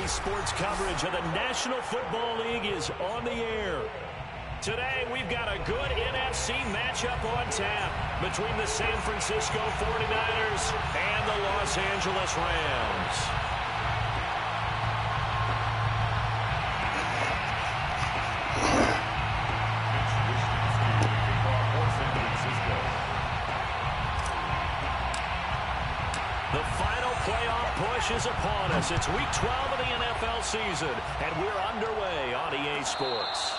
Sports coverage of the National Football League is on the air. Today, we've got a good NFC matchup on tap between the San Francisco 49ers and the Los Angeles Rams. The final playoff push is upon us. It's Week 12 of the NFL season, and we're underway on EA Sports.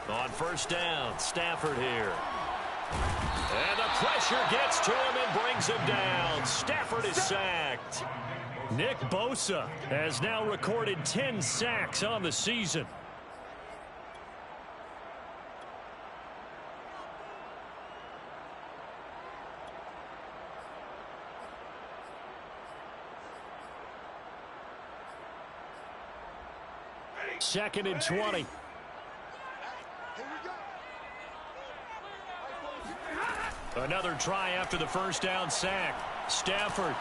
On first down, Stafford here. And the pressure gets to him and brings him down. Stafford is sacked. Nick Bosa has now recorded 10 sacks on the season. Second and 20. Another try after the first down sack. Stafford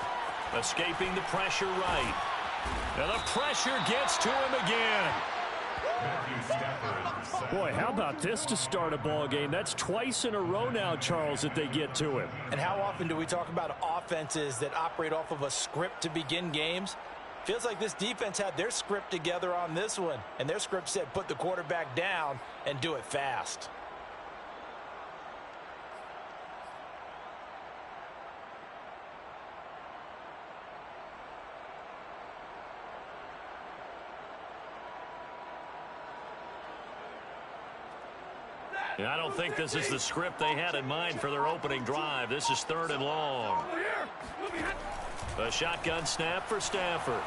escaping the pressure right. And the pressure gets to him again. Boy, how about this to start a ball game? That's twice in a row now, Charles, that they get to him. And how often do we talk about offenses that operate off of a script to begin games? Feels like this defense had their script together on this one. And their script said put the quarterback down and do it fast. I don't think this is the script they had in mind for their opening drive. This is third and long. A shotgun snap for Stafford.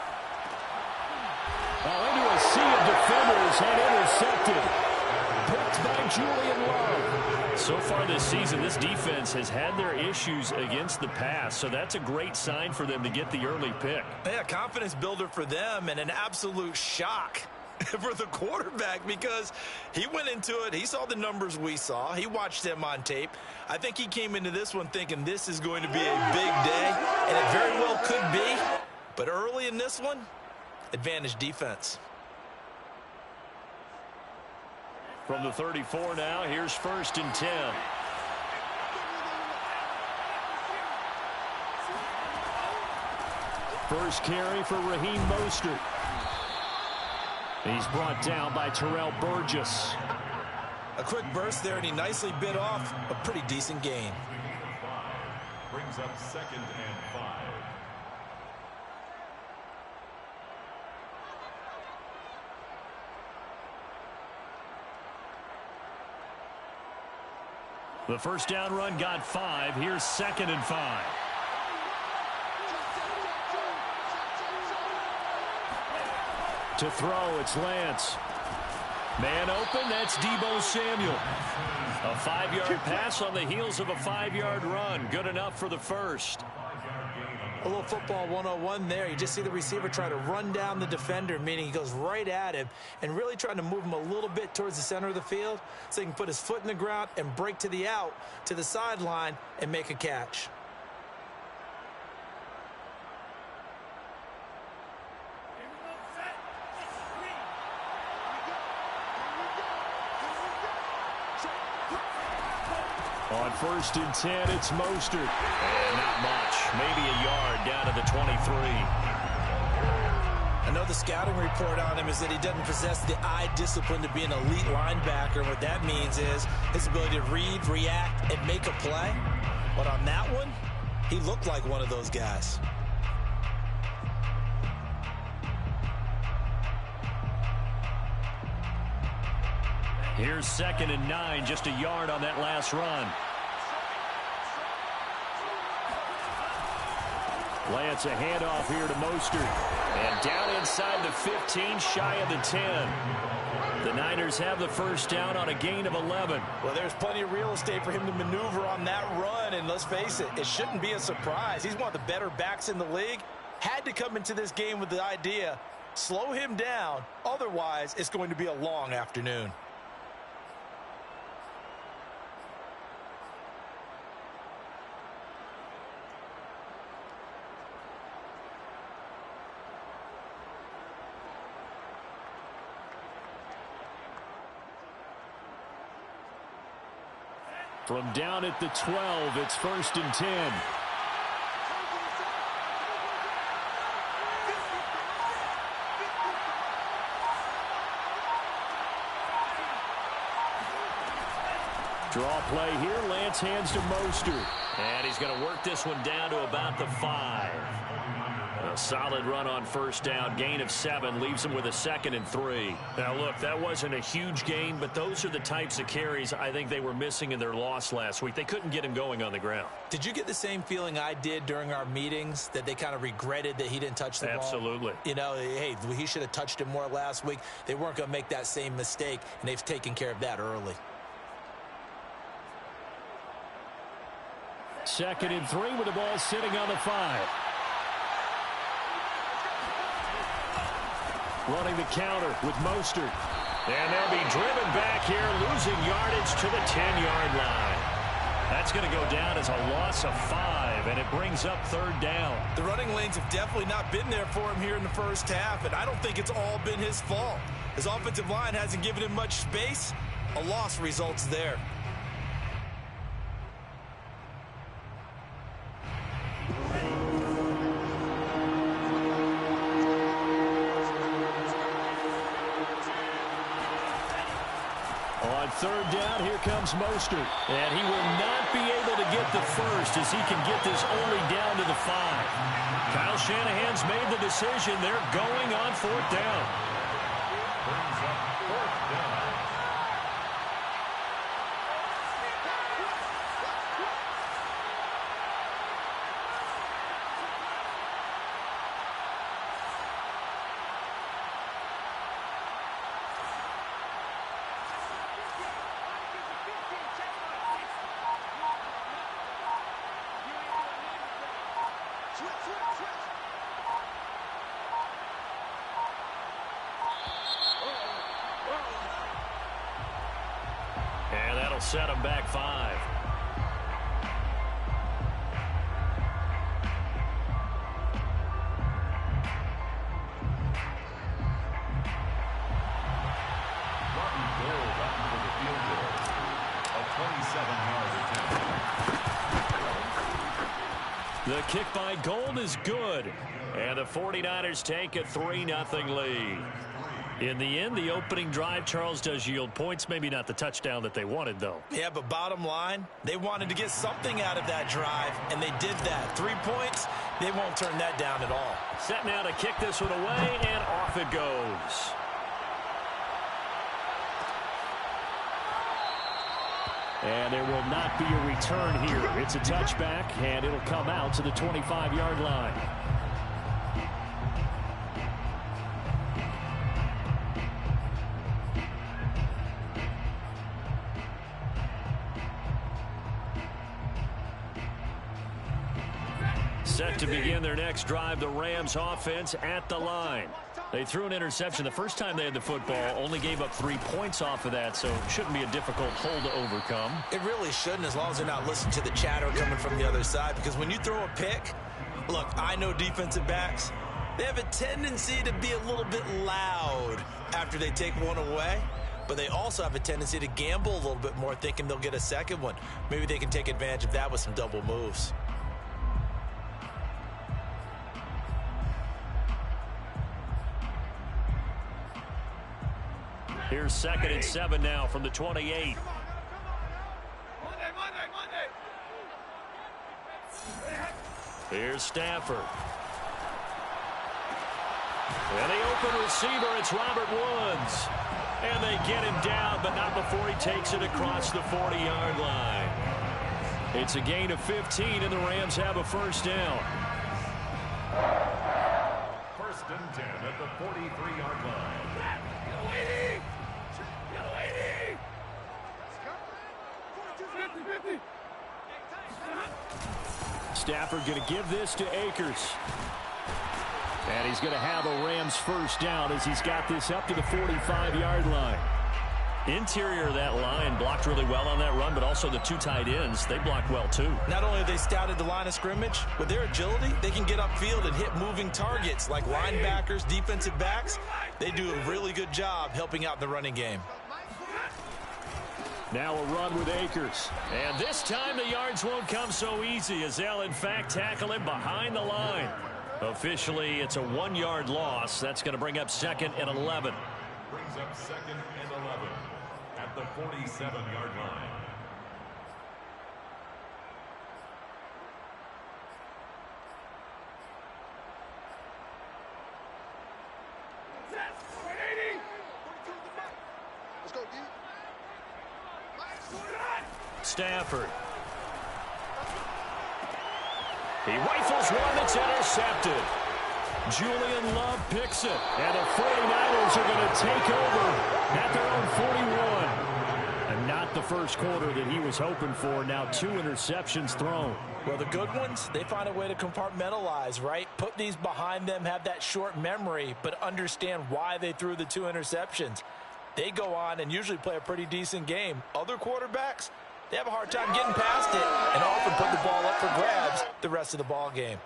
Into a sea of defenders and intercepted. Picked by Julian Love. So far this season, this defense has had their issues against the pass, so that's a great sign for them to get the early pick. Yeah, confidence builder for them and an absolute shock for the quarterback because he went into it. He saw the numbers we saw. He watched them on tape. I think he came into this one thinking this is going to be a big day, and it very well could be. But early in this one, advantage defense. From the 34 now, here's first and 10. First carry for Raheem Mostert. He's brought down by Terrell Burgess. A quick burst there, and he nicely bit off a pretty decent gain. Brings up second and 5. The first down run got 5. Here's second and 5. To throw, it's Lance. Man open, that's Deebo Samuel. A 5-yard pass on the heels of a 5-yard run. Good enough for the first. A little football 101 there. You just see the receiver try to run down the defender, meaning he goes right at him and really trying to move him a little bit towards the center of the field so he can put his foot in the ground and break to the out, to the sideline, and make a catch. On first and 10, it's Mostert. And not much. Maybe a yard down to the 23. I know the scouting report on him is that he doesn't possess the eye discipline to be an elite linebacker. What that means is his ability to read, react, and make a play. But on that one, he looked like one of those guys. Here's second and 9, just a yard on that last run. Lance, a handoff here to Mostert. And down inside the 15, shy of the 10. The Niners have the first down on a gain of 11. Well, there's plenty of real estate for him to maneuver on that run, and let's face it, it shouldn't be a surprise. He's one of the better backs in the league. Had to come into this game with the idea, slow him down, otherwise it's going to be a long afternoon. From down at the 12, it's 1st and 10. Draw play here. Lance hands to Mostert. And he's going to work this one down to about the 5. A solid run on first down. Gain of 7 leaves him with a 2nd and 3. Now, look, that wasn't a huge gain, but those are the types of carries I think they were missing in their loss last week. They couldn't get him going on the ground. Did you get the same feeling I did during our meetings, that they kind of regretted that he didn't touch the ball? Absolutely. You know, hey, he should have touched it more last week. They weren't going to make that same mistake, and they've taken care of that early. 2nd and 3 with the ball sitting on the 5. Running the counter with Mostert. And they'll be driven back here, losing yardage to the 10-yard line. That's going to go down as a loss of 5, and it brings up 3rd down. The running lanes have definitely not been there for him here in the first half, and I don't think it's all been his fault. His offensive line hasn't given him much space. A loss results there. On 3rd down, here comes Mostert. And he will not be able to get the first as he can get this only down to the 5. Kyle Shanahan's made the decision. They're going on 4th down. Brings up 4th down. And that'll set him back 5. Martin Gold up for the field goal. A 27-yard attempt. The kick by Gold is good. And the 49ers take a 3-0 lead. In the end, the opening drive, Charles, does yield points. Maybe not the touchdown that they wanted, though. Yeah, but bottom line, they wanted to get something out of that drive, and they did that. 3 points, they won't turn that down at all. Set now to kick this one away, and off it goes. And there will not be a return here. It's a touchback, and it'll come out to the 25-yard line. Set to begin their next drive, the Rams offense at the line. They threw an interception the first time they had the football, only gave up 3 points off of that, so it shouldn't be a difficult hole to overcome. It really shouldn't, as long as they're not listening to the chatter coming from the other side, because when you throw a pick, look, I know defensive backs, they have a tendency to be a little bit loud after they take one away, but they also have a tendency to gamble a little bit more, thinking they'll get a second one. Maybe they can take advantage of that with some double moves. Here's 2nd and 7 now from the 28. Here's Stafford. And the open receiver, it's Robert Woods. And they get him down, but not before he takes it across the 40-yard line. It's a gain of 15, and the Rams have a first down. and 10 at the 43-yard line. Stafford going to give this to Akers. And he's going to have a Rams first down as he's got this up to the 45-yard line. Interior of that line blocked really well on that run, but also the two tight ends, they blocked well too. Not only have they scouted the line of scrimmage, with their agility, they can get upfield and hit moving targets like linebackers, defensive backs. They do a really good job helping out in the running game. Now a run with Akers. And this time the yards won't come so easy as they'll in fact tackle him behind the line. Officially, it's a 1-yard loss. That's going to bring up 2nd and 11. Brings up 2nd and 11 at the 47-yard line. Let's go, D. Stafford. He rifles one that's intercepted. Julian Love picks it. And the 49ers are going to take over at their own 41. And not the first quarter that he was hoping for. Now 2 interceptions thrown. Well, the good ones, they find a way to compartmentalize, right? Put these behind them, have that short memory, but understand why they threw the 2 interceptions. They go on and usually play a pretty decent game. Other quarterbacks, they have a hard time getting past it and often put the ball up for grabs the rest of the ball game.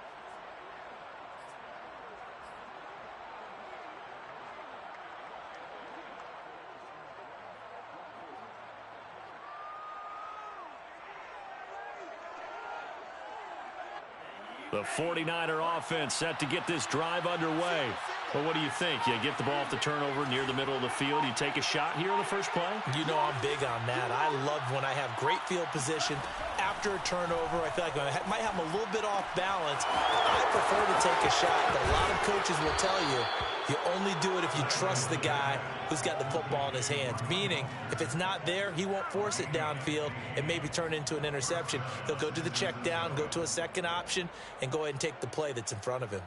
The 49er offense set to get this drive underway. But what do you think? You get the ball off the turnover near the middle of the field. You take a shot here in the first play? You know I'm big on that. I love when I have great field position after a turnover. I feel like I might have them a little bit off balance. I prefer to take a shot, but a lot of coaches will tell you, you only do it if you trust the guy who's got the football in his hands. Meaning, if it's not there, he won't force it downfield and maybe turn into an interception. He'll go to the check down, go to a second option, and go ahead and take the play that's in front of him.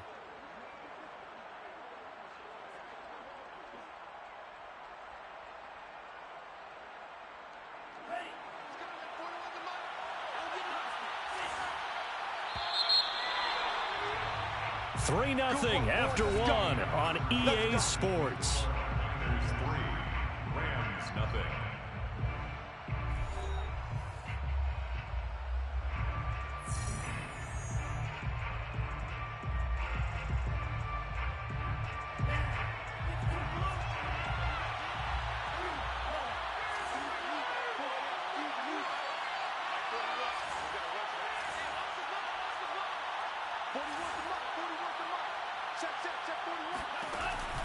Three 0 after 1 on EA Sports. There's 3. Rams, nothing.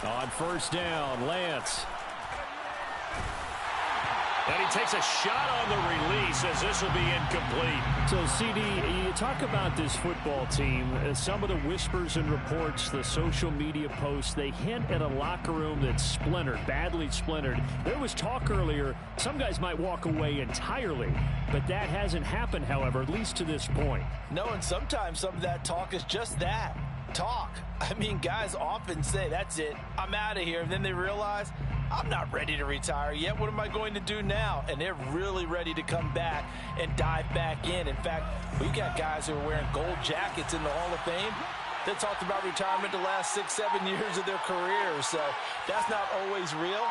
On first down, Lance. And he takes a shot on the release as this will be incomplete. So, CD, you talk about this football team. Some of the whispers and reports, the social media posts, they hint at a locker room that's splintered, badly splintered. There was talk earlier, some guys might walk away entirely. But that hasn't happened, however, at least to this point. No, and sometimes some of that talk is just that. Talk. I mean, guys often say, that's it, I'm out of here. And then they realize, I'm not ready to retire yet. What am I going to do now? And they're really ready to come back and dive back in. In fact, we got guys who are wearing gold jackets in the Hall of Fame that talked about retirement the last 6-7 years of their careers. So that's not always real.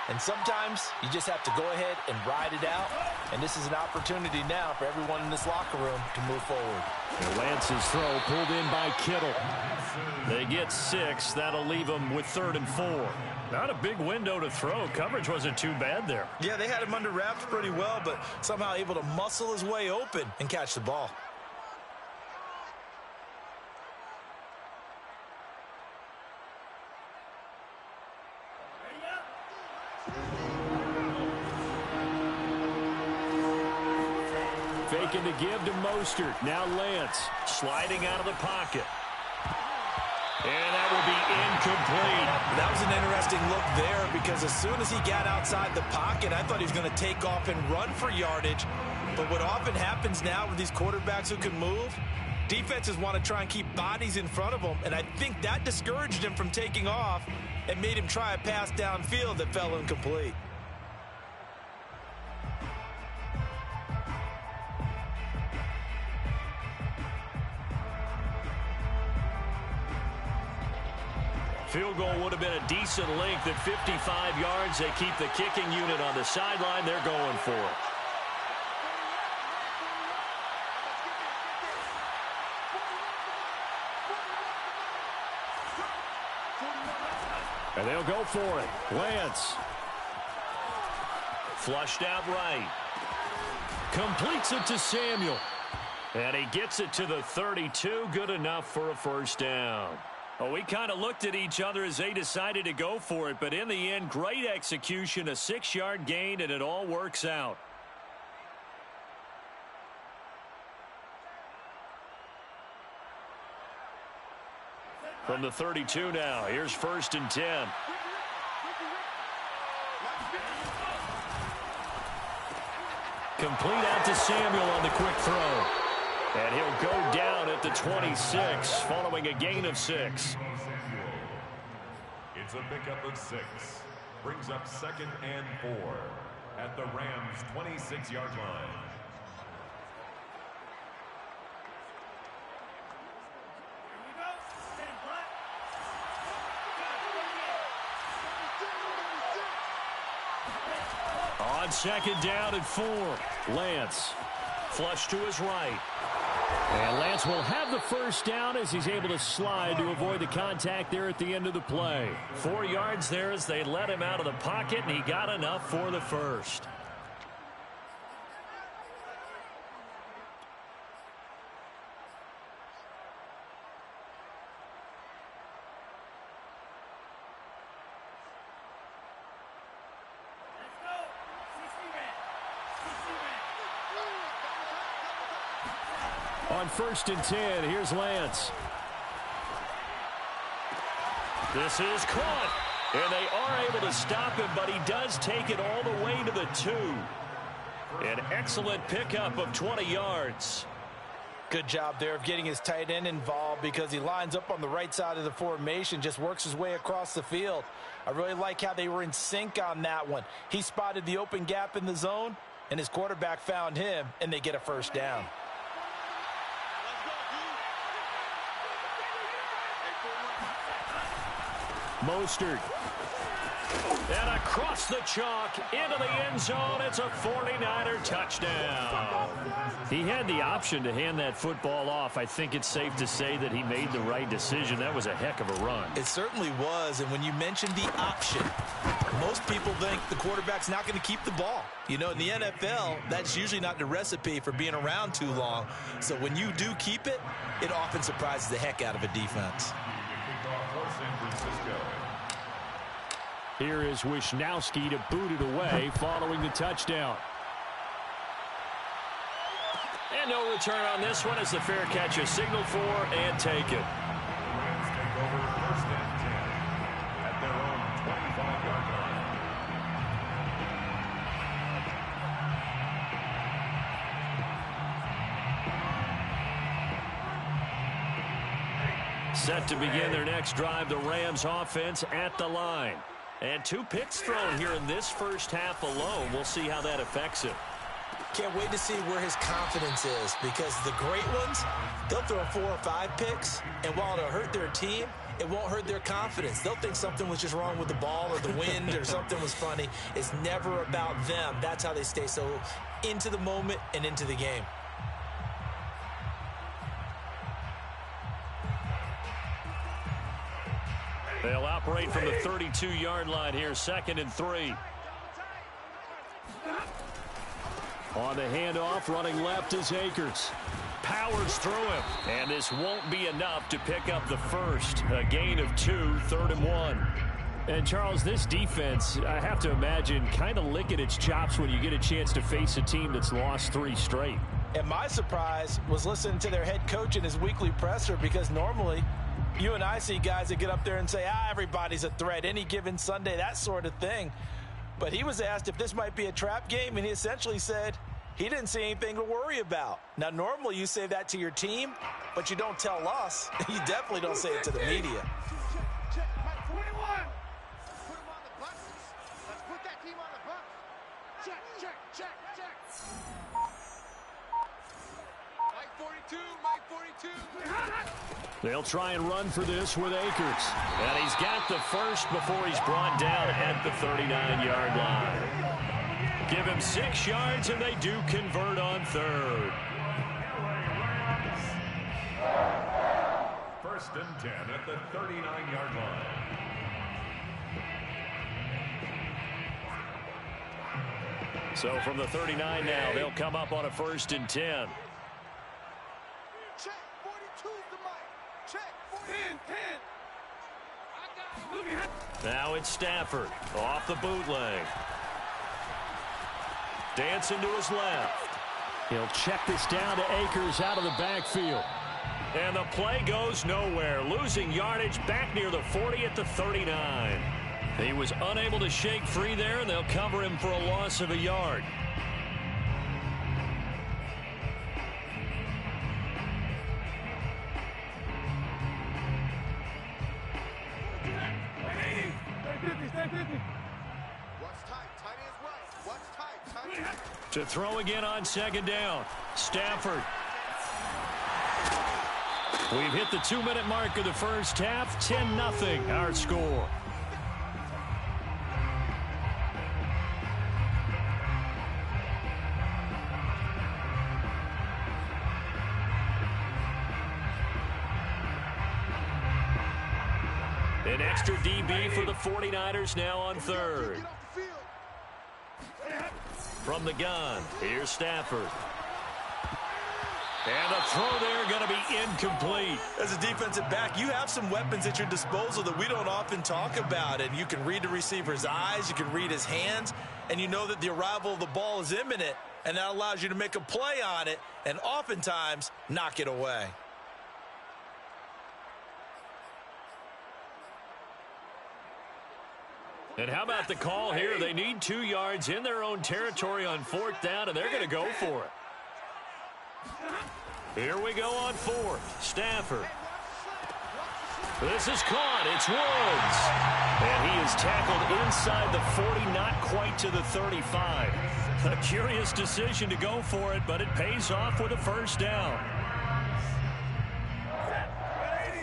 And sometimes you just have to go ahead and ride it out. And this is an opportunity now for everyone in this locker room to move forward. And Lance's throw pulled in by Kittle. They get 6. That'll leave them with 3rd and 4. Not a big window to throw. Coverage wasn't too bad there. Yeah, they had him under wraps pretty well, but somehow able to muscle his way open and catch the ball. Faking to give to Mostert. Now Lance sliding out of the pocket. And that will be incomplete. That was an interesting look there because as soon as he got outside the pocket, I thought he was going to take off and run for yardage. But what often happens now with these quarterbacks who can move, Defenses want to try and keep bodies in front of them, and I think that discouraged him from taking off and made him try a pass downfield that fell incomplete. Field goal would have been a decent length at 55 yards. They keep the kicking unit on the sideline. They're going for it. And they'll go for it. Lance. Flushed out right. Completes it to Samuel. And he gets it to the 32. Good enough for a first down. Well, we kind of looked at each other as they decided to go for it. But in the end, great execution, a 6-yard gain, and it all works out. From the 32 now, here's 1st and 10. Complete out to Samuel on the quick throw. And he'll go down at the 26, following a gain of 6. It's a pickup of 6. Brings up 2nd and 4 at the Rams' 26-yard line. On 2nd down and 4, Lance. Flush to his right. And Lance will have the first down as he's able to slide to avoid the contact there at the end of the play. 4 yards there as they let him out of the pocket, and he got enough for the first. On 1st and 10, here's Lance. This is caught, and they are able to stop him, but he does take it all the way to the 2. An excellent pickup of 20 yards. Good job there of getting his tight end involved because he lines up on the right side of the formation, just works his way across the field. I really like how they were in sync on that one. He spotted the open gap in the zone, and his quarterback found him, and they get a first down. Mostert. And across the chalk into the end zone. It's a 49er touchdown. He had the option to hand that football off. I think it's safe to say that he made the right decision. That was a heck of a run. It certainly was. And when you mentioned the option, most people think the quarterback's not going to keep the ball. You know, in the NFL, that's usually not the recipe for being around too long. So when you do keep it, it often surprises the heck out of a defense. Here is Wisnowski to boot it away following the touchdown. And no return on this one as the fair catch is signaled for and taken. Rams take over 1st and 10 at their own 25-yard line. Set to begin their next drive, the Rams offense at the line. And 2 picks thrown here in this first half alone. We'll see how that affects it. Can't wait to see where his confidence is because the great ones, they'll throw 4 or 5 picks, and while it'll hurt their team, it won't hurt their confidence. They'll think something was just wrong with the ball or the wind or something was funny. It's never about them. That's how they stay so into the moment and into the game. They'll operate from the 32-yard line here, 2nd and 3. On the handoff, running left is Akers. Powers through him, and this won't be enough to pick up the first. A gain of 2, 3rd and 1. And, Charles, this defense, I have to imagine, kind of licking its chops when you get a chance to face a team that's lost 3 straight. And my surprise was listening to their head coach in his weekly presser because normally you and I see guys that get up there and say, everybody's a threat any given Sunday, that sort of thing. But he was asked if this might be a trap game, and he essentially said, He didn't see anything to worry about. Now, normally you say that to your team, but you don't tell us. You definitely don't say it to the media. They'll try and run for this with Akers. And he's got the first before he's brought down at the 39-yard line. Give him 6 yards, and they do convert on third. 1st and 10 at the 39-yard line. So from the 39 now, they'll come up on a 1st and 10. Check, 42's the mic. Check, 10. Now it's Stafford off the bootleg. Dancing to his left. He'll check this down to Akers out of the backfield. And the play goes nowhere. Losing yardage back near the 40 at the 39. He was unable to shake free there, and they'll cover him for a loss of a yard. To throw again on 2nd down. Stafford. We've hit the 2-minute mark of the first half. 10-0 our score. An extra DB for the 49ers now on 3rd. From the gun, here's Stafford. And the throw there going to be incomplete. As a defensive back, you have some weapons at your disposal that we don't often talk about. And you can read the receiver's eyes, you can read his hands, and you know that the arrival of the ball is imminent, and that allows you to make a play on it and oftentimes knock it away. And how about the call here? They need 2 yards in their own territory on 4th down, and they're going to go for it. Here we go on 4th. Stafford. This is caught. It's Woods. And he is tackled inside the 40, not quite to the 35. A curious decision to go for it, but it pays off with a 1st down.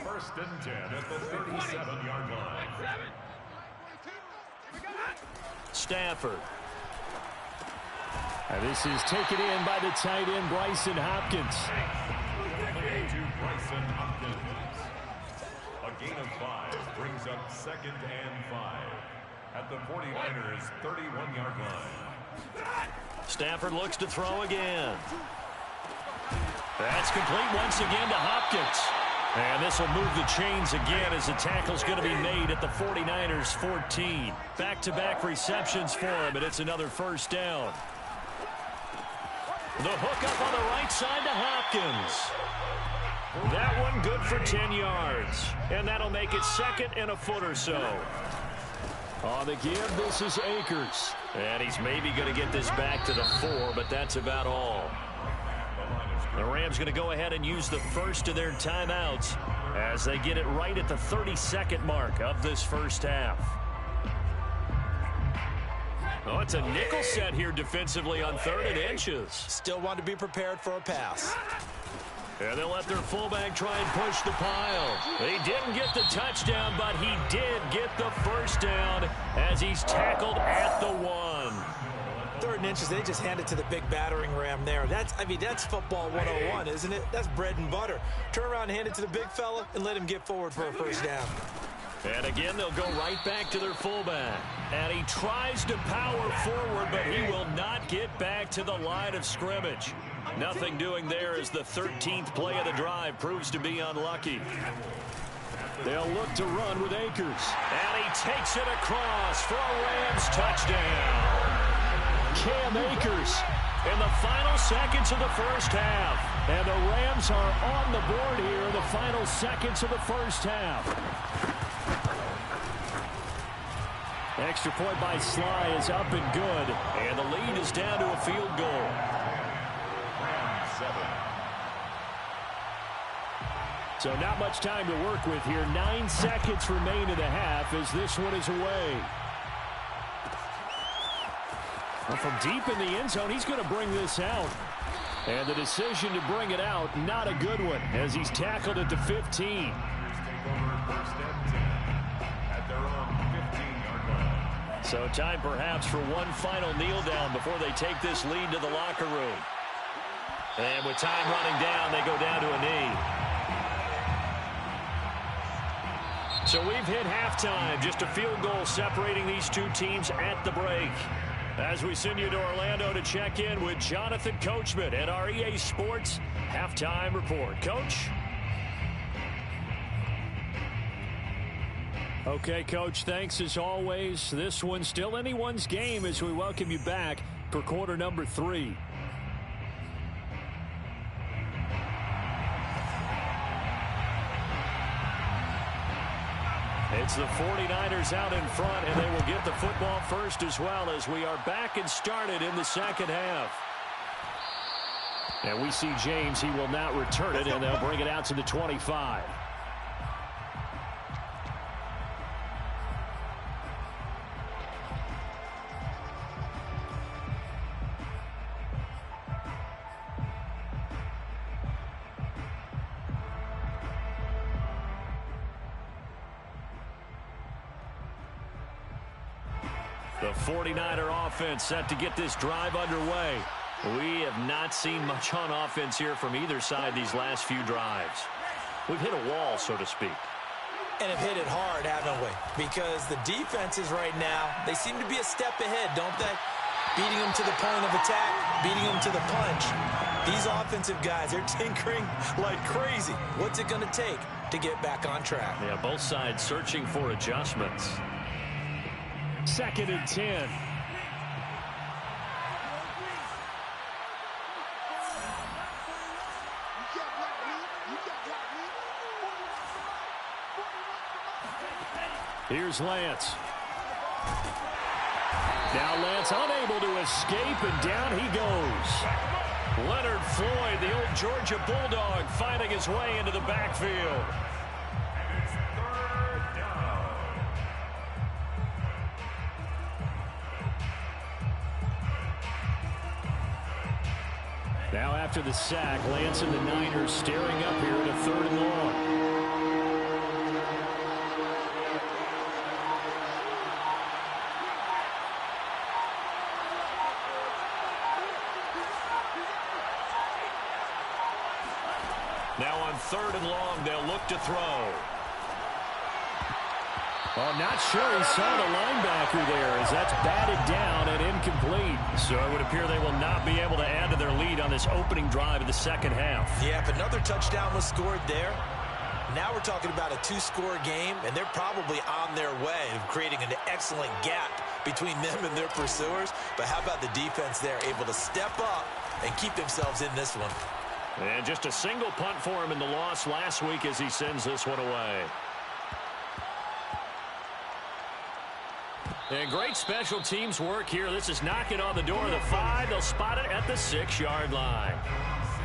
1st and 10 at the 37-yard line. Stafford. And this is taken in by the tight end, Bryson Hopkins. To Bryson Hopkins. A gain of 5 brings up 2nd and 5 at the 49ers' 31-yard line. Stafford looks to throw again. That's complete once again to Hopkins. And this will move the chains again as the tackle's going to be made at the 49ers' 14. Back-to-back receptions for him, and it's another 1st down. The hook up on the right side to Hopkins. That one good for 10 yards. And that'll make it 2nd and a foot or so. On the give, this is Akers. And he's maybe going to get this back to the 4, but that's about all. The Rams going to go ahead and use the first of their timeouts as they get it right at the 32nd mark of this first half. Oh, it's a nickel set here defensively on 3rd and inches. Still want to be prepared for a pass. And they'll let their fullback try and push the pile. He didn't get the touchdown, but he did get the 1st down as he's tackled at the 1. 3rd and inches, they just hand it to the big battering ram there. That's football 101, isn't it? That's bread and butter. Turn around and hand it to the big fella and let him get forward for a 1st down. And again, they'll go right back to their fullback. And he tries to power forward, but he will not get back to the line of scrimmage. Nothing doing there as the 13th play of the drive proves to be unlucky. They'll look to run with Akers. And he takes it across for a Rams touchdown. Cam Akers in the final seconds of the first half. And the Rams are on the board here in the final seconds of the first half. Extra point by Sly is up and good. And the lead is down to a field goal. 7. So not much time to work with here. 9 seconds remain in the half as this one is away. Well, from deep in the end zone, he's going to bring this out. And the decision to bring it out, not a good one, as he's tackled at the 15. Take over first and 10 at their own 15-yard line. So time perhaps for one final kneel down before they take this lead to the locker room. And with time running down, they go down to a knee. So we've hit halftime, just a field goal separating these two teams at the break. As we send you to Orlando to check in with Jonathan Coachman at our EA Sports Halftime Report. Coach? Okay, Coach, thanks as always. This one's still anyone's game as we welcome you back for quarter number 3. It's the 49ers out in front, and they will get the football first as well as we are back and started in the second half. And we see James. He will not return it, and they'll bring it out to the 25. The 49er offense set to get this drive underway. We have not seen much on offense here from either side these last few drives. We've hit a wall, so to speak. And have hit it hard, haven't we? Because the defenses right now, they seem to be a step ahead, don't they? Beating them to the point of attack, beating them to the punch. These offensive guys, they're tinkering like crazy. What's it going to take to get back on track? Yeah, both sides searching for adjustments. 2nd and 10. Here's Lance. Now Lance unable to escape, and down he goes. Leonard Floyd, the old Georgia Bulldog, finding his way into the backfield. And it's 3rd down. Now after the sack, Lance and the Niners staring up here at a 3rd and long. Now on 3rd and long, they'll look to throw. Well, not sure he saw the linebacker there as that's batted down and incomplete. So it would appear they will not be able to add to their lead on this opening drive of the second half. Yeah, if another touchdown was scored there, now we're talking about a 2-score game, and they're probably on their way of creating an excellent gap between them and their pursuers. But how about the defense there, able to step up and keep themselves in this one? And just a single punt for him in the loss last week as he sends this one away. And great special teams work here. This is knocking on the door of the 5. They'll spot it at the 6-yard line.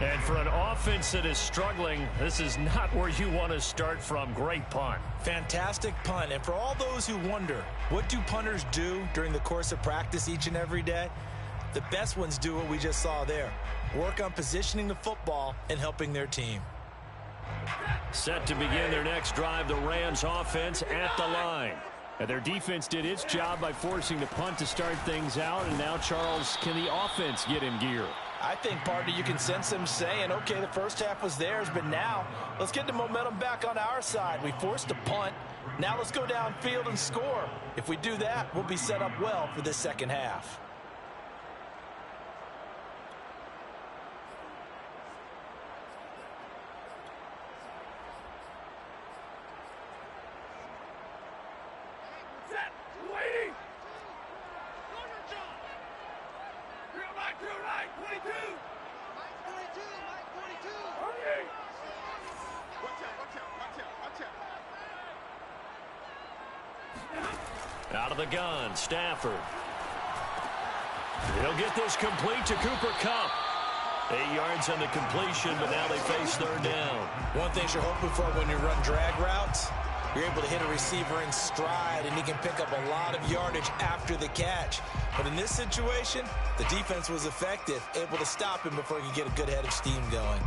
And for an offense that is struggling, this is not where you want to start from. Great punt. Fantastic punt. And for all those who wonder, what do punters do during the course of practice each and every day? The best ones do what we just saw there. Work on positioning the football and helping their team. Set to begin their next drive, the Rams offense at the line. And their defense did its job by forcing the punt to start things out. And now, Charles, can the offense get in gear? I think, partner, you can sense them saying, okay, the first half was theirs, but now let's get the momentum back on our side. We forced a punt. Now let's go downfield and score. If we do that, we'll be set up well for this second half. Out of the gun, Stafford. He'll get this complete to Cooper Kupp. 8 yards on the completion, but now they face third down. One thing you're hoping for when you run drag routes, you're able to hit a receiver in stride, and he can pick up a lot of yardage after the catch. But in this situation, the defense was effective, able to stop him before he could get a good head of steam going.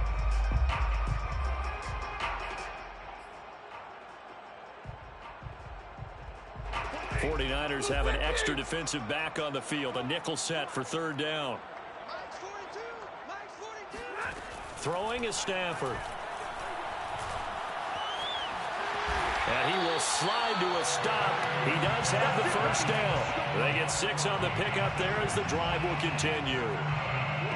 '49ers have an extra defensive back on the field. A nickel set for third down. Throwing is Stafford. And he will slide to a stop. He does have the first down. They get 6 on the pickup there as the drive will continue.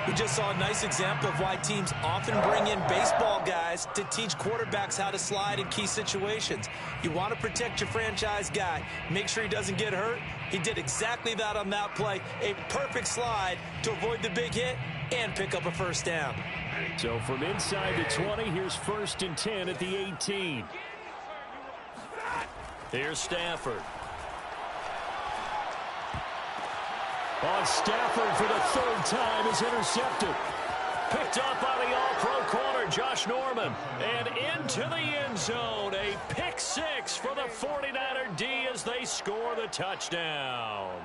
We just saw a nice example of why teams often bring in baseball guys to teach quarterbacks how to slide in key situations. You want to protect your franchise guy. Make sure he doesn't get hurt. He did exactly that on that play. A perfect slide to avoid the big hit and pick up a first down. So from inside the 20, here's 1st and 10 at the 18. Here's Stafford. On Stafford for the 3rd time is intercepted. Picked up by the all-pro corner, Josh Norman. And into the end zone. A pick 6 for the 49er D as they score the touchdown.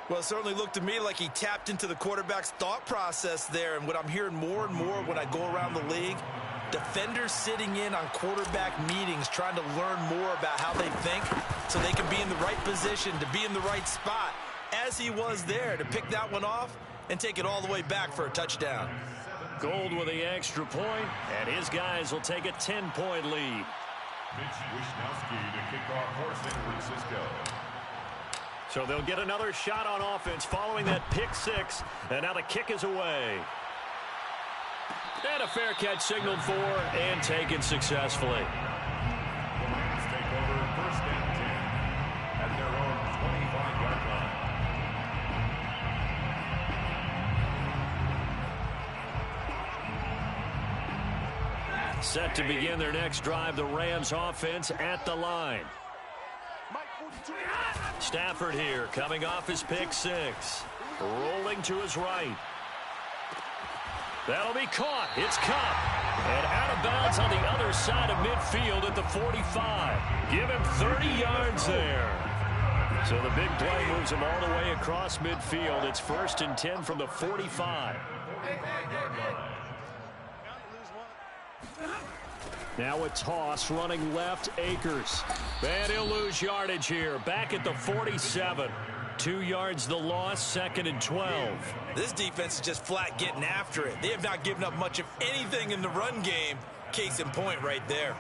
Well, it certainly looked to me like he tapped into the quarterback's thought process there. And what I'm hearing more and more when I go around the league, defenders sitting in on quarterback meetings trying to learn more about how they think so they can be in the right position to be in the right spot, as he was there to pick that one off and take it all the way back for a touchdown. Gold with the extra point, and his guys will take a 10-point lead. Mitch Wishnowsky to kick off for San Francisco. So they'll get another shot on offense following that pick 6, and now the kick is away. And a fair catch signaled for and taken successfully. The Lions take over 1st and 10 at their own 25-yard line. Set to begin their next drive, the Rams offense at the line. Stafford here, coming off his pick 6. Rolling to his right. That'll be caught. It's Kupp. And out of bounds on the other side of midfield at the 45. Give him 30 yards there. So the big play moves him all the way across midfield. It's 1st and 10 from the 45. Now a toss running left, Akers. And he'll lose yardage here. Back at the 47. 2 yards the loss, 2nd and 12. This defense is just flat getting after it. They have not given up much of anything in the run game. Case in point right there.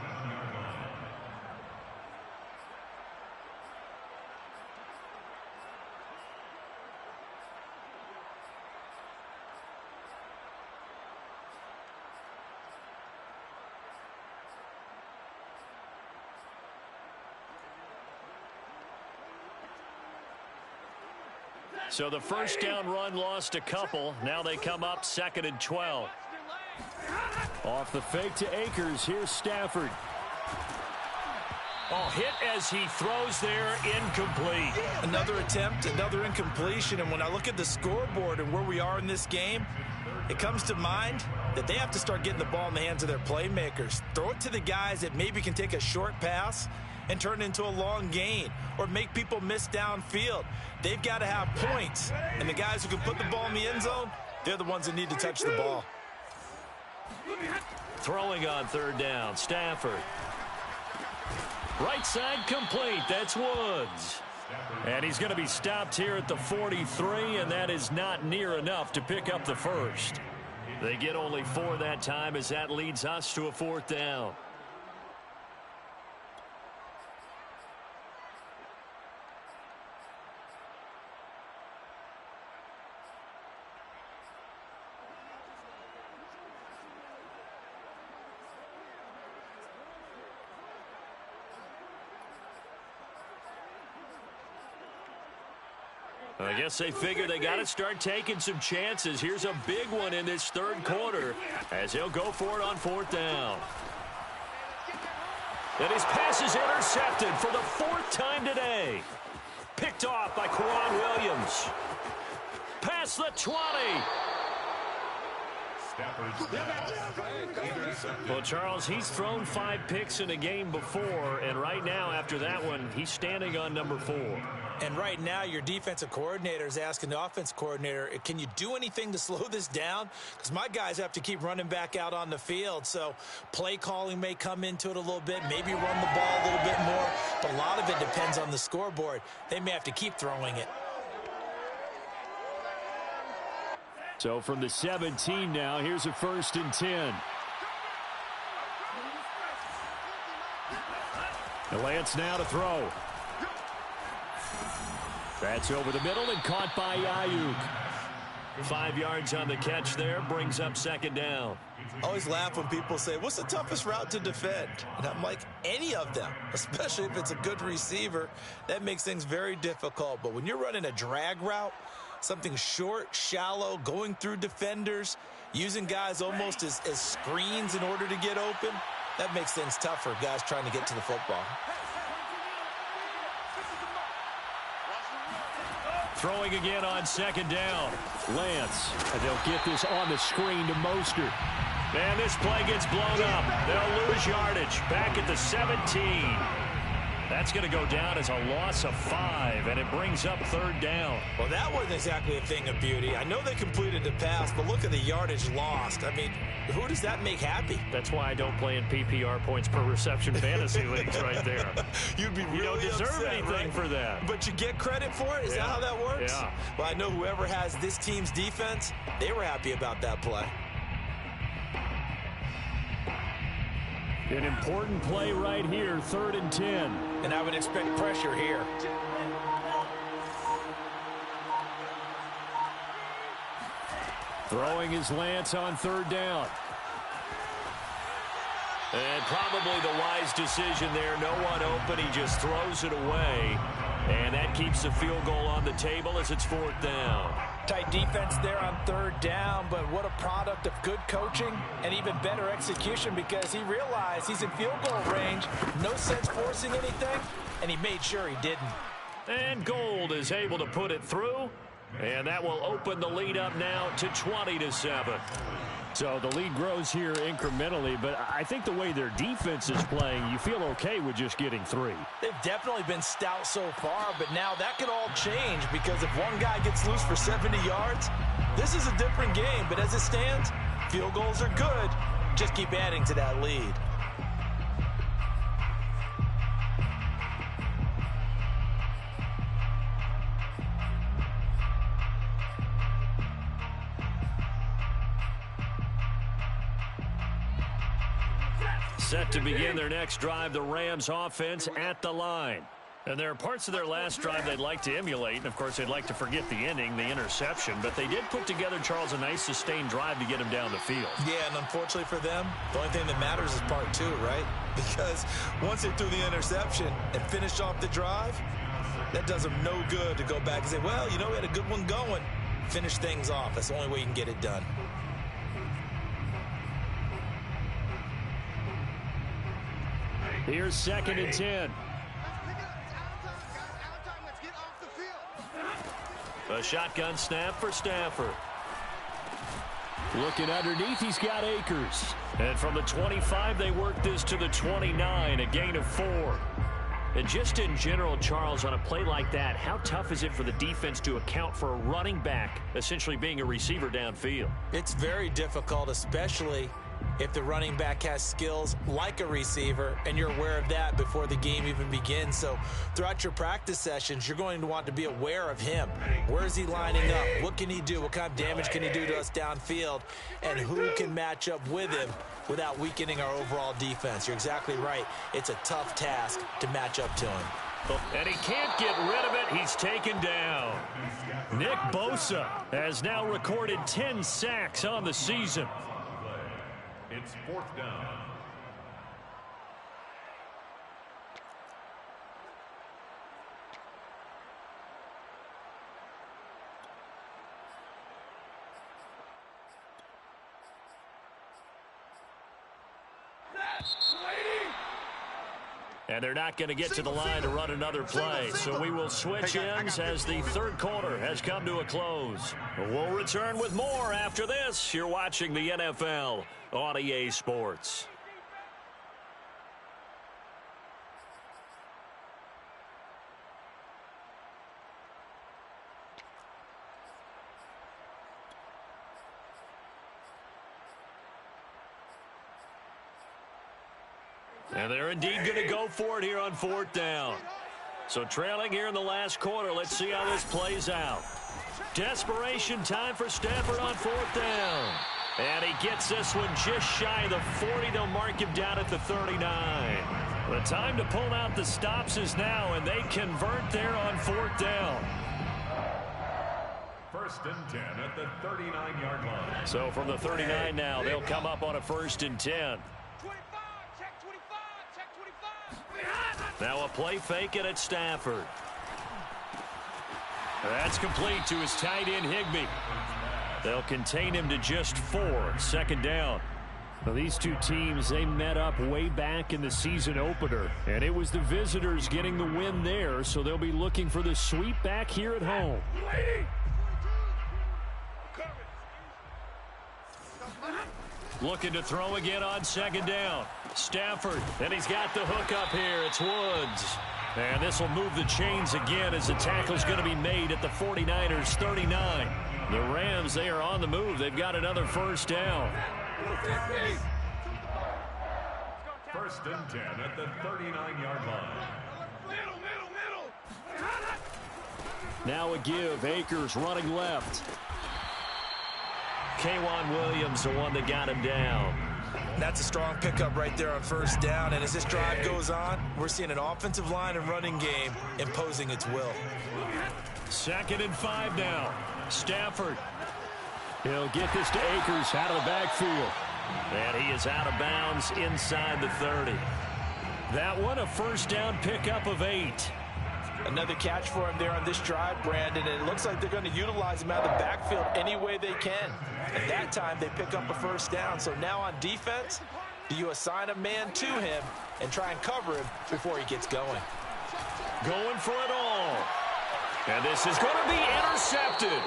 So the first down run lost a couple. Now they come up 2nd and 12. Off the fake to Akers. Here's Stafford. Oh, hit as he throws there, incomplete. Another attempt, another incompletion. And when I look at the scoreboard and where we are in this game, it comes to mind that they have to start getting the ball in the hands of their playmakers. Throw it to the guys that maybe can take a short pass and turn it into a long gain or make people miss downfield. They've got to have points. And the guys who can put the ball in the end zone, they're the ones that need to touch the ball. Throwing on 3rd down, Stafford. Right side complete. That's Woods. And he's going to be stopped here at the 43, and that is not near enough to pick up the first. They get only 4 that time as that leads us to a 4th down. I guess they figure they got to start taking some chances. Here's a big one in this 3rd quarter as he'll go for it on 4th down. And his pass is intercepted for the 4th time today. Picked off by Kwan Williams. Past the 20. Well, Charles, he's thrown 5 picks in a game before, and right now after that one, he's standing on number 4. And right now, your defensive coordinator is asking the offense coordinator, can you do anything to slow this down? Because my guys have to keep running back out on the field. So play calling may come into it a little bit, maybe run the ball a little bit more. But a lot of it depends on the scoreboard. They may have to keep throwing it. So from the 17 now, here's a 1st and 10. Lance now to throw. That's over the middle and caught by Ayuk. 5 yards on the catch there, brings up 2nd down. I always laugh when people say, what's the toughest route to defend? And I'm like, any of them, especially if it's a good receiver. That makes things very difficult. But when you're running a drag route, something short, shallow, going through defenders, using guys almost as screens in order to get open, that makes things tough for guys trying to get to the football. Throwing again on 2nd down. Lance, and they'll get this on the screen to Mostert. And this play gets blown up. They'll lose yardage back at the 17. That's going to go down as a loss of 5, and it brings up 3rd down. Well, that wasn't exactly a thing of beauty. I know they completed the pass, but look at the yardage lost. I mean, who does that make happy? That's why I don't play in PPR points per reception fantasy leagues right there. You'd be really You don't deserve upset, anything right? for that. But you get credit for it? Is that how that works? Yeah. Well, I know whoever has this team's defense, they were happy about that play. An important play right here, 3rd and 10. And I would expect pressure here. Throwing his Lance on 3rd down. And probably the wise decision there. No one open. He just throws it away. And that keeps the field goal on the table as it's 4th down. Tight defense there on 3rd down, but what a product of good coaching and even better execution, because he realized he's in field goal range. No sense forcing anything, and he made sure he didn't. And Gold is able to put it through. And that will open the lead up now to 20-7. So the lead grows here incrementally, but I think the way their defense is playing, you feel okay with just getting 3. They've definitely been stout so far, but now that could all change, because if one guy gets loose for 70 yards, this is a different game. But as it stands, field goals are good. Just keep adding to that lead. Set to begin their next drive, the Rams offense at the line. And there are parts of their last drive they'd like to emulate. And, of course, they'd like to forget the ending, the interception. But they did put together, Charles, a nice sustained drive to get him down the field. Yeah, and unfortunately for them, the only thing that matters is part 2, right? Because once they threw the interception and finished off the drive, that does them no good to go back and say, well, you know, we had a good one going. Finish things off. That's the only way you can get it done. Here's 2nd and 10. A shotgun snap for Stafford. Looking underneath, he's got Akers. And from the 25, they work this to the 29, a gain of 4. And just in general, Charles, on a play like that, how tough is it for the defense to account for a running back essentially being a receiver downfield? It's very difficult, especially if the running back has skills like a receiver, and you're aware of that before the game even begins. So throughout your practice sessions, you're going to want to be aware of him. Where is he lining up? What can he do? What kind of damage can he do to us downfield? And who can match up with him without weakening our overall defense? You're exactly right. It's a tough task to match up to him. And he can't get rid of it. He's taken down. Nick Bosa has now recorded 10 sacks on the season. It's 4th down. And they're not going to get to the line to run another play. So we will switch ends as the third quarter has come to a close. We'll return with more after this. You're watching the NFL on EA Sports. And they're indeed going to go for it here on fourth down. So trailing here in the last quarter. Let's see how this plays out. Desperation time for Stafford on fourth down. And he gets this one just shy of the 40. They'll mark him down at the 39. The time to pull out the stops is now, and they convert there on fourth down. First and 10 at the 39-yard line. So from the 39 now, they'll come up on a first and 10. Now a play fake it at Stafford. That's complete to his tight end, Higbee. They'll contain him to just 4. Second down. Well, these two teams, they met up way back in the season opener, and it was the visitors getting the win there, so they'll be looking for the sweep back here at home. Looking to throw again on second down. Stafford, and he's got the hook up here. It's Woods. And this will move the chains again as the tackle's going to be made at the 49ers 39. The Rams, they are on the move. They've got another first down. First and 10 at the 39-yard line. Now a give. Akers running left. K'Wan Williams, the one that got him down. That's a strong pickup right there on first down. And as this drive goes on, we're seeing an offensive line and running game imposing its will. Second and 5 now. Stafford. He'll get this to Akers out of the backfield. And he is out of bounds inside the 30. That one, a first down pickup of 8. Another catch for him there on this drive, Brandon, and it looks like they're going to utilize him out of the backfield any way they can. At that time, they pick up a first down. So now on defense, do you assign a man to him and try and cover him before he gets going? Going for it all. And this is going to be intercepted.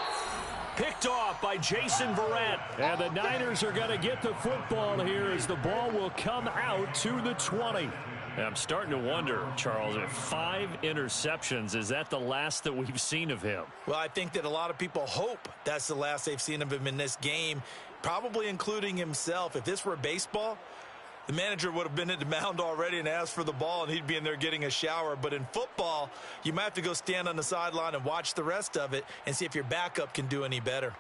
Picked off by Jason Verrett. And the Niners are going to get the football here as the ball will come out to the 20. I'm starting to wonder, Charles, if 5 interceptions, is that the last that we've seen of him? Well, I think that a lot of people hope that's the last they've seen of him in this game, probably including himself. If this were baseball, the manager would have been at the mound already and asked for the ball, and he'd be in there getting a shower. But in football, you might have to go stand on the sideline and watch the rest of it and see if your backup can do any better.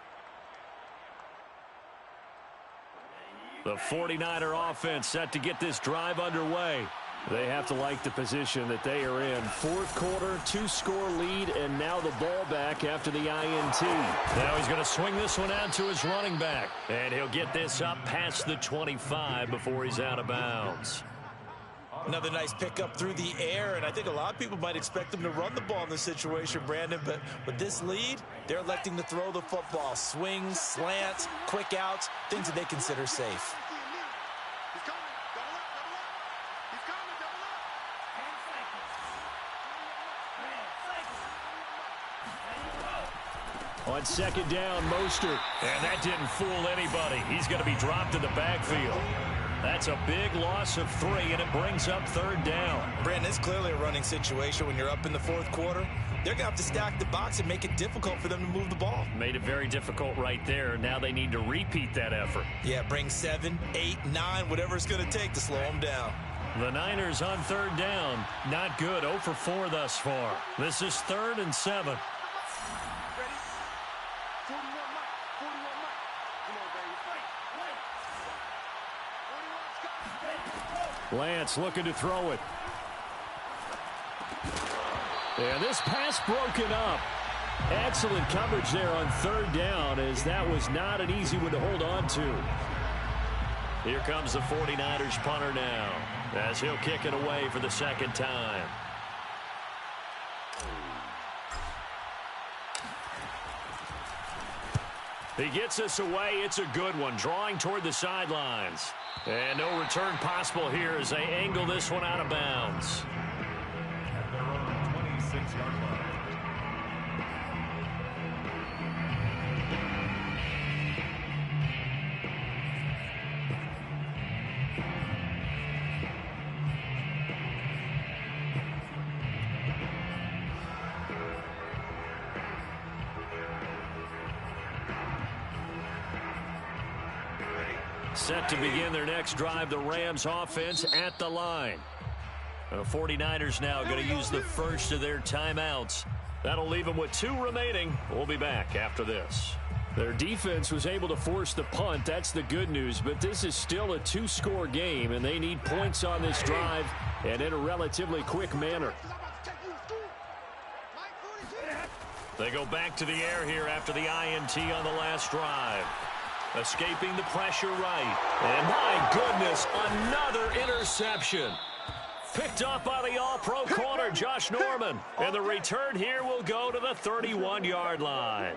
The 49er offense set to get this drive underway. They have to like the position that they are in. Fourth quarter, 2-score lead, and now the ball back after the INT. Now he's going to swing this one out to his running back. And he'll get this up past the 25 before he's out of bounds. Another nice pickup through the air, and I think a lot of people might expect them to run the ball in this situation, Brandon, but with this lead, they're electing to throw the football. Swings, slants, quick outs, things that they consider safe. On second down, Mostert. And that didn't fool anybody. He's going to be dropped in the backfield. That's a big loss of 3, and it brings up third down. Brandon, it's clearly a running situation when you're up in the fourth quarter. They're going to have to stack the box and make it difficult for them to move the ball. Made it very difficult right there. Now they need to repeat that effort. Yeah, bring 7, 8, 9, whatever it's going to take to slow them down. The Niners on third down. Not good. 0 for 4 thus far. This is 3rd and 7. Lance looking to throw it. And this pass broken up. Excellent coverage there on third down, as that was not an easy one to hold on to. Here comes the 49ers punter now, as he'll kick it away for the second time. He gets us away. It's a good one, drawing toward the sidelines. And no return possible here as they angle this one out of bounds. At their own 26-yard line. Set to begin their next drive, the Rams offense at the line. The 49ers now going to use the first of their timeouts. That'll leave them with 2 remaining. We'll be back after this. Their defense was able to force the punt. That's the good news, but this is still a 2-score game, and they need points on this drive and in a relatively quick manner. They go back to the air here after the INT on the last drive. Escaping the pressure right. And my goodness, another interception. Picked up by the all-pro corner, Josh Norman. And the return here will go to the 31-yard line.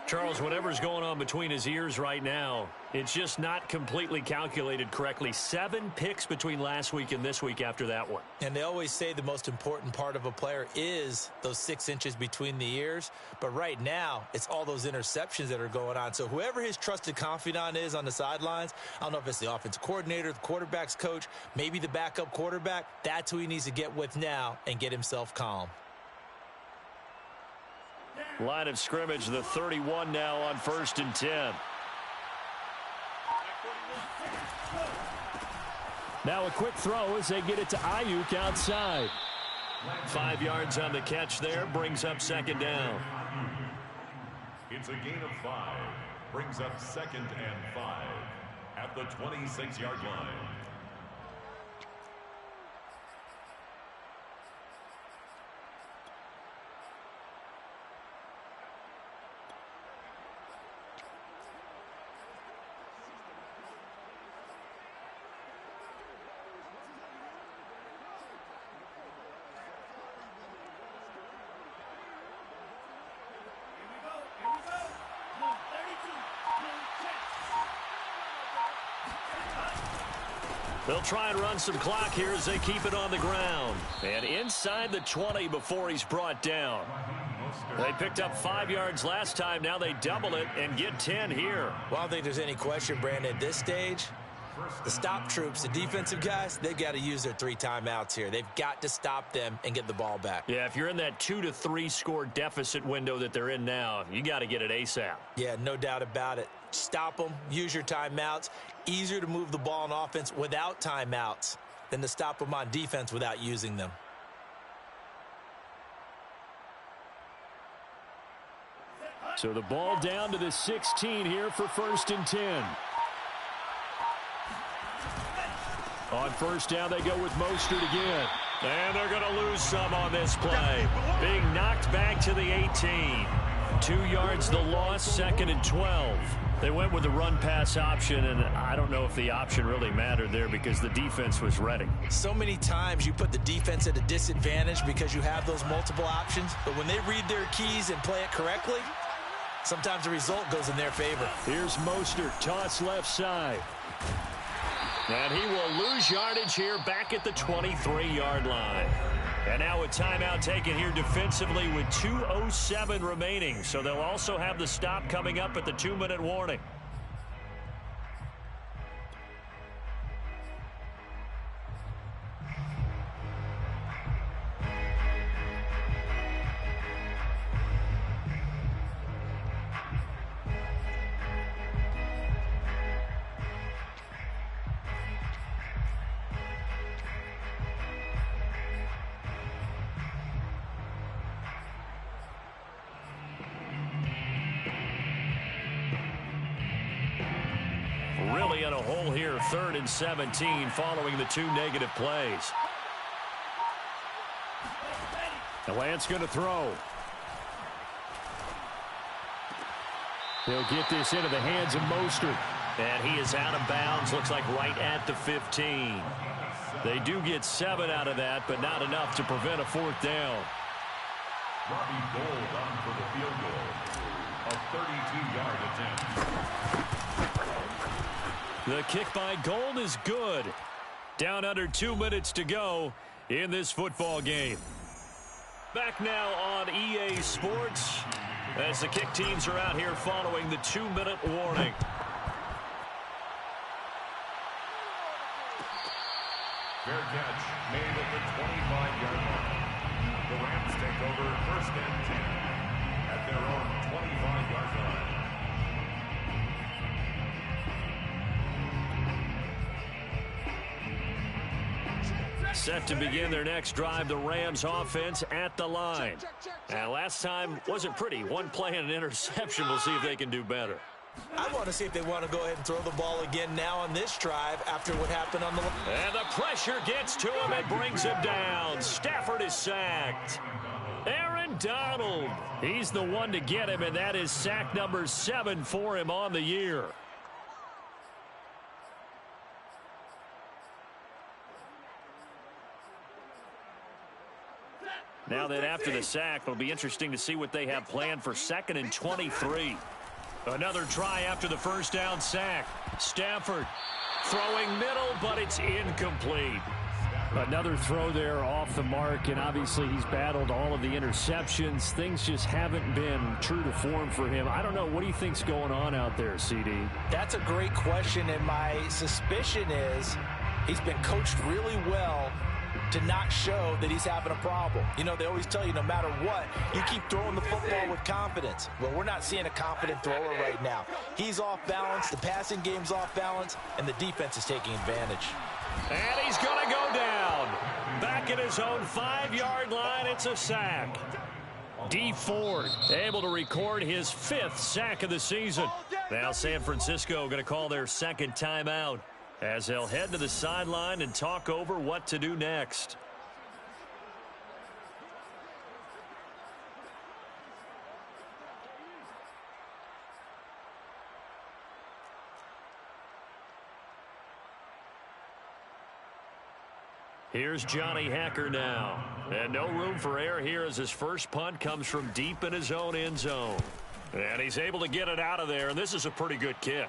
Charles, whatever's going on between his ears right now, it's just not completely calculated correctly. 7 picks between last week and this week after that one. And they always say the most important part of a player is those 6 inches between the ears. But right now, it's all those interceptions that are going on. So whoever his trusted confidant is on the sidelines, I don't know if it's the offensive coordinator, the quarterback's coach, maybe the backup quarterback, that's who he needs to get with now and get himself calm. Line of scrimmage, the 31 now on 1st and 10. Now a quick throw as they get it to Ayuk outside. 5 yards on the catch there, brings up 2nd down. It's a gain of 5. Brings up 2nd and 5 at the 26-yard line. They'll try and run some clock here as they keep it on the ground. And inside the 20 before he's brought down. They picked up 5 yards last time. Now they double it and get 10 here. Well, I don't think there's any question, Brandon, at this stage, the stop troops, the defensive guys, they've got to use their 3 timeouts here. They've got to stop them and get the ball back. Yeah, if you're in that 2 to 3 score deficit window that they're in now, you got to get it ASAP. Yeah, no doubt about it. Stop them, use your timeouts. Easier to move the ball on offense without timeouts than to stop them on defense without using them. So the ball down to the 16 here for 1st and 10. On 1st down, they go with Mostert again. And they're going to lose some on this play. Being knocked back to the 18. 2 yards the loss, 2nd and 12. They went with the run-pass option, and I don't know if the option really mattered there because the defense was ready. So many times you put the defense at a disadvantage because you have those multiple options, but when they read their keys and play it correctly, sometimes the result goes in their favor. Here's Mostert, toss left side. And he will lose yardage here back at the 23-yard line. And now a timeout taken here defensively with 2:07 remaining. So they'll also have the stop coming up at the 2-minute warning. Really in a hole here, 3rd and 17 following the 2 negative plays. And Lance going to throw. He'll get this into the hands of Mostert. And he is out of bounds, looks like right at the 15. They do get 7 out of that, but not enough to prevent a 4th down. Robbie Gould on for the field goal. A 32-yard attempt. The kick by Gold is good. Down under 2 minutes to go in this football game. Back now on EA Sports as the kick teams are out here following the 2-minute warning. Fair catch made at the 25-yard line. The Rams take over 1st and 10 at their own 25-yard line. Set to begin their next drive, the Rams offense at the line. And last time wasn't pretty. One play and an interception. We'll see if they can do better. I want to see if they want to go ahead and throw the ball again now on this drive after what happened on the... And the pressure gets to him and brings him down. Stafford is sacked. Aaron Donald. He's the one to get him, and that is sack number 7 for him on the year. Now that after the sack, it'll be interesting to see what they have planned for 2nd and 23. Another try after the first down sack. Stafford throwing middle, but it's incomplete. Another throw there off the mark, and obviously he's battled all of the interceptions. Things just haven't been true to form for him. I don't know. What do you think's going on out there, CD? That's a great question, and my suspicion is he's been coached really well to not show that he's having a problem. You know, they always tell you no matter what, you keep throwing the football with confidence. Well, we're not seeing a confident thrower right now. He's off balance, the passing game's off balance, and the defense is taking advantage. And he's going to go down. Back at his own 5-yard line, it's a sack. Dee Ford able to record his 5th sack of the season. Now San Francisco going to call their 2nd timeout as they'll head to the sideline and talk over what to do next. Here's Johnny Hacker now. And no room for error here as his first punt comes from deep in his own end zone. And he's able to get it out of there, and this is a pretty good kick.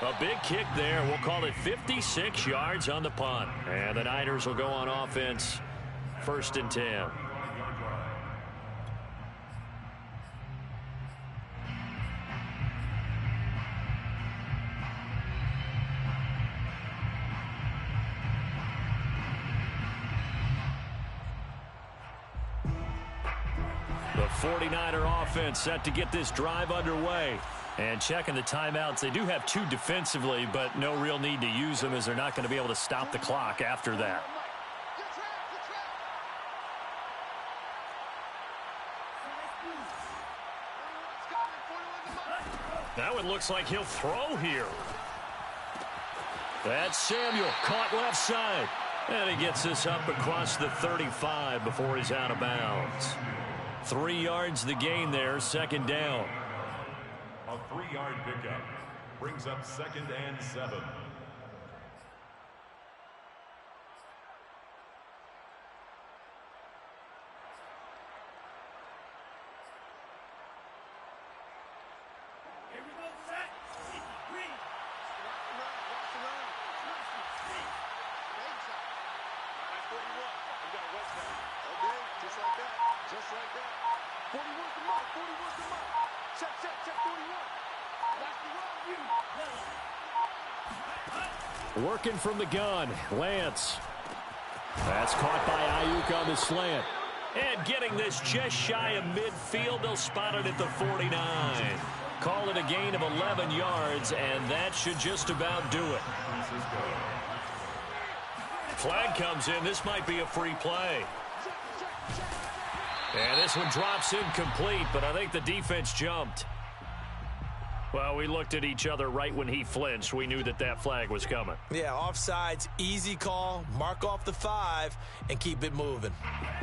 A big kick there. We'll call it 56 yards on the punt. And the Niners will go on offense. 1st and 10. The 49er offense set to get this drive underway. And checking the timeouts, they do have 2 defensively, but no real need to use them as they're not going to be able to stop the clock after that. That one looks like he'll throw here. That's Samuel, caught left side. And he gets this up across the 35 before he's out of bounds. 3 yards the gain there, 2nd down. A 3-yard pickup brings up 2nd and 7. Working from the gun, Lance. That's caught by Ayuk on the slant. And getting this just shy of midfield, they'll spot it at the 49. Call it a gain of 11 yards, and that should just about do it. Flag comes in. This might be a free play. And this one drops incomplete, but I think the defense jumped. Well, we looked at each other right when he flinched. We knew that that flag was coming. Yeah, offsides, easy call, mark off the 5, and keep it moving.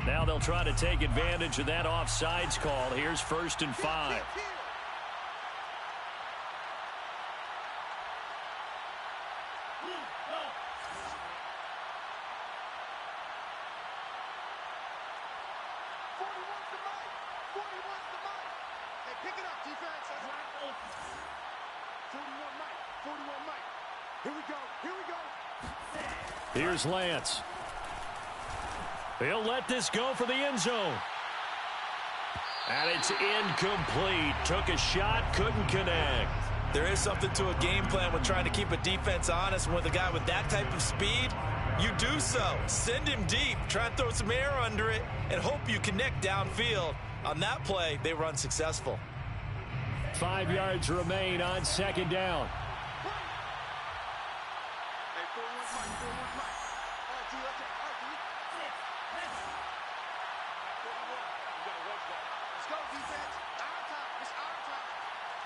Now they'll try to take advantage of that offsides call. Here's 1st and 5. Pick it up, defense. 41 Mike. 41 Mike. Here we go. Here we go. Here's Lance. He'll let this go for the end zone. And it's incomplete. Took a shot, couldn't connect. There is something to a game plan with trying to keep a defense honest. With a guy with that type of speed, you do so. Send him deep. Try and throw some air under it and hope you connect downfield. On that play, they were unsuccessful. 5 yards remain on second down. Hey, 41 Mike. 41 Mike. All right, D, let's go. All right, D. 41. You gotta watch that. Let's go, defense. Our time. It's our time.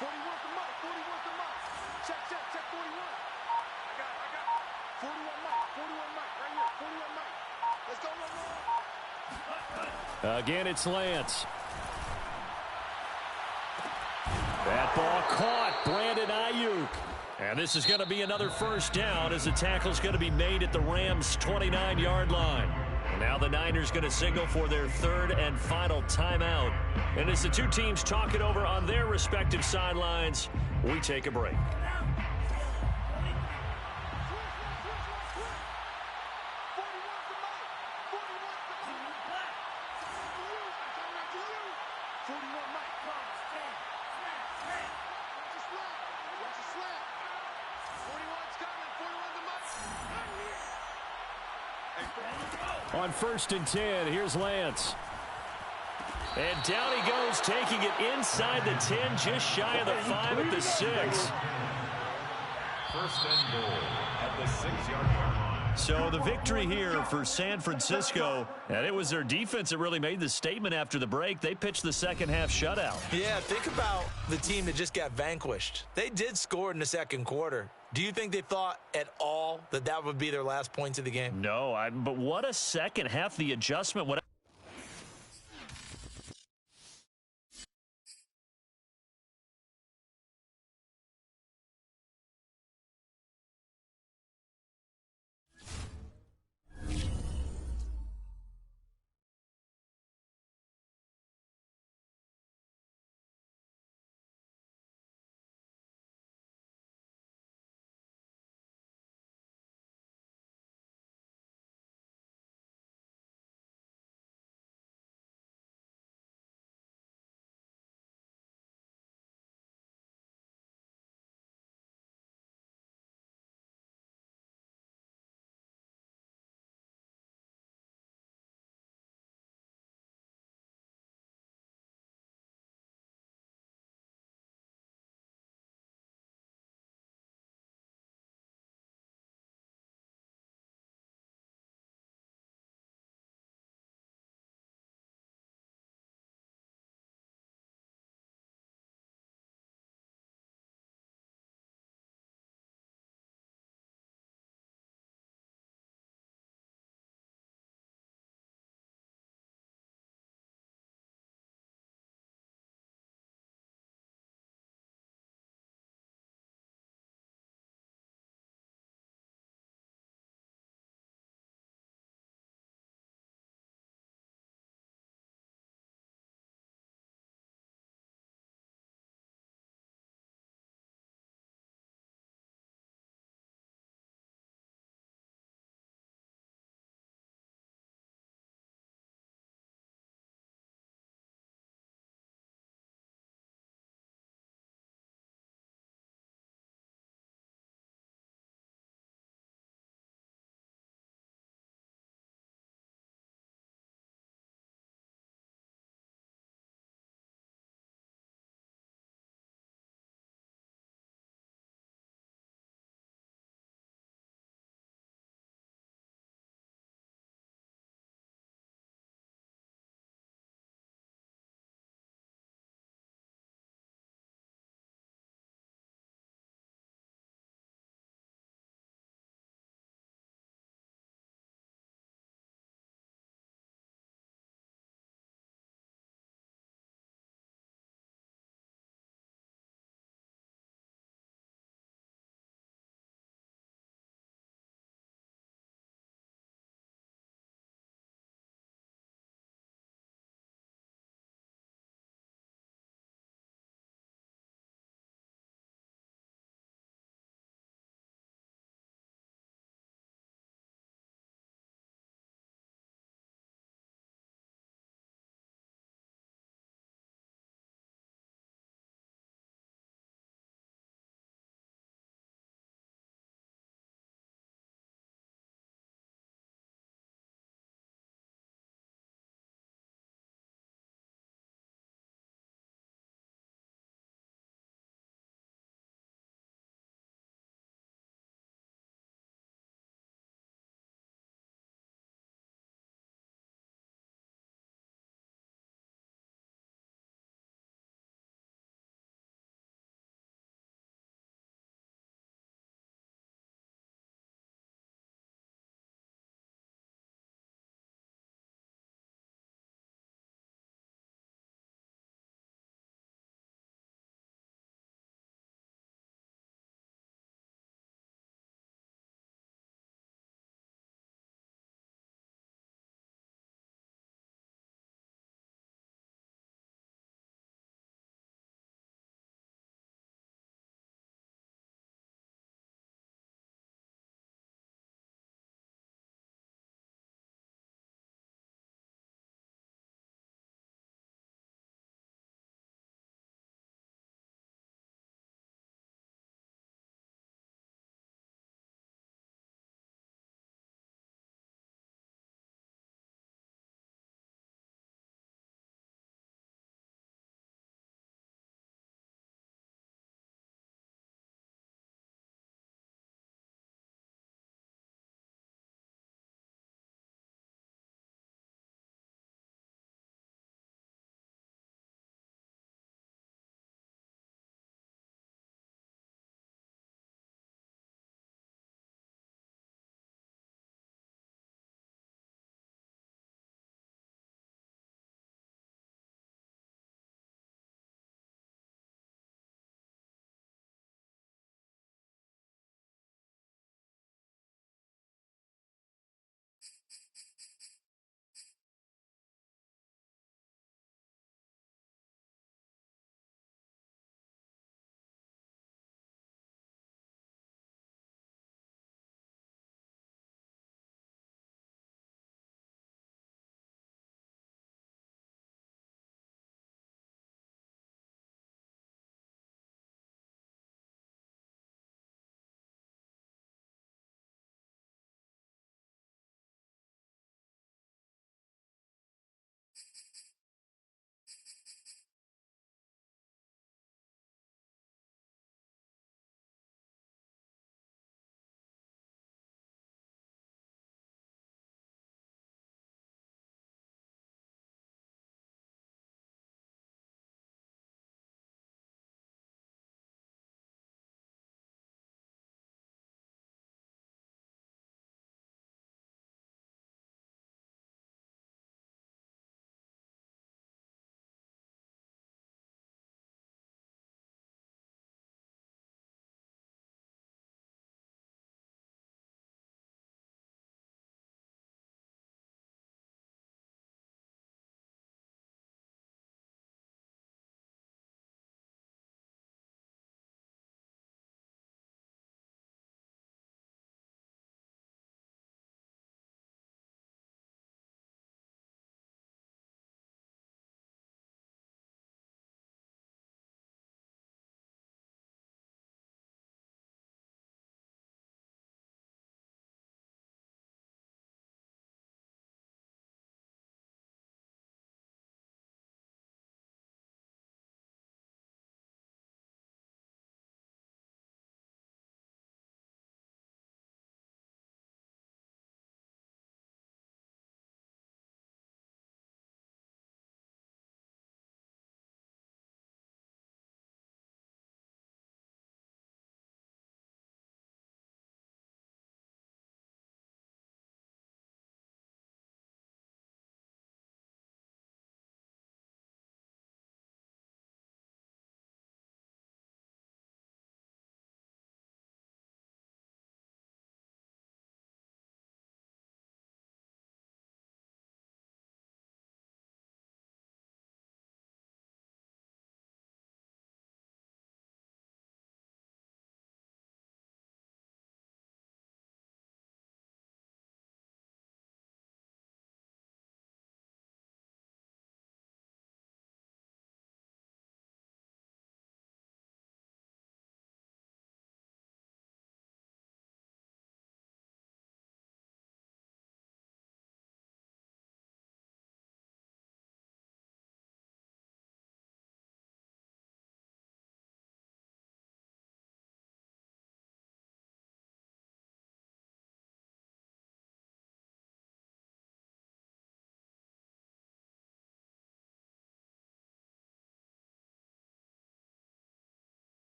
41 for Mike. 41 for Mike. Check, check, check 41. I got it. 41 Mike. 41 Mike. Right here. 41 Mike. Let's go, run, run. Again, it's Lance. That ball caught. Brandon Ayuk. And this is going to be another first down as the tackle's going to be made at the Rams' 29-yard line. And now the Niners going to signal for their third and final timeout. And as the two teams talk it over on their respective sidelines, we take a break. On 1st and 10, here's Lance. And down he goes, taking it inside the 10, just shy of the 5 at the 6. First and goal at the 6-yard line. So the victory here for San Francisco, and it was their defense that really made the statement after the break. They pitched the second half shutout. Yeah, think about the team that just got vanquished. They did score in the second quarter. Do you think they thought at all that that would be their last points of the game? No, but what a second half. The adjustment.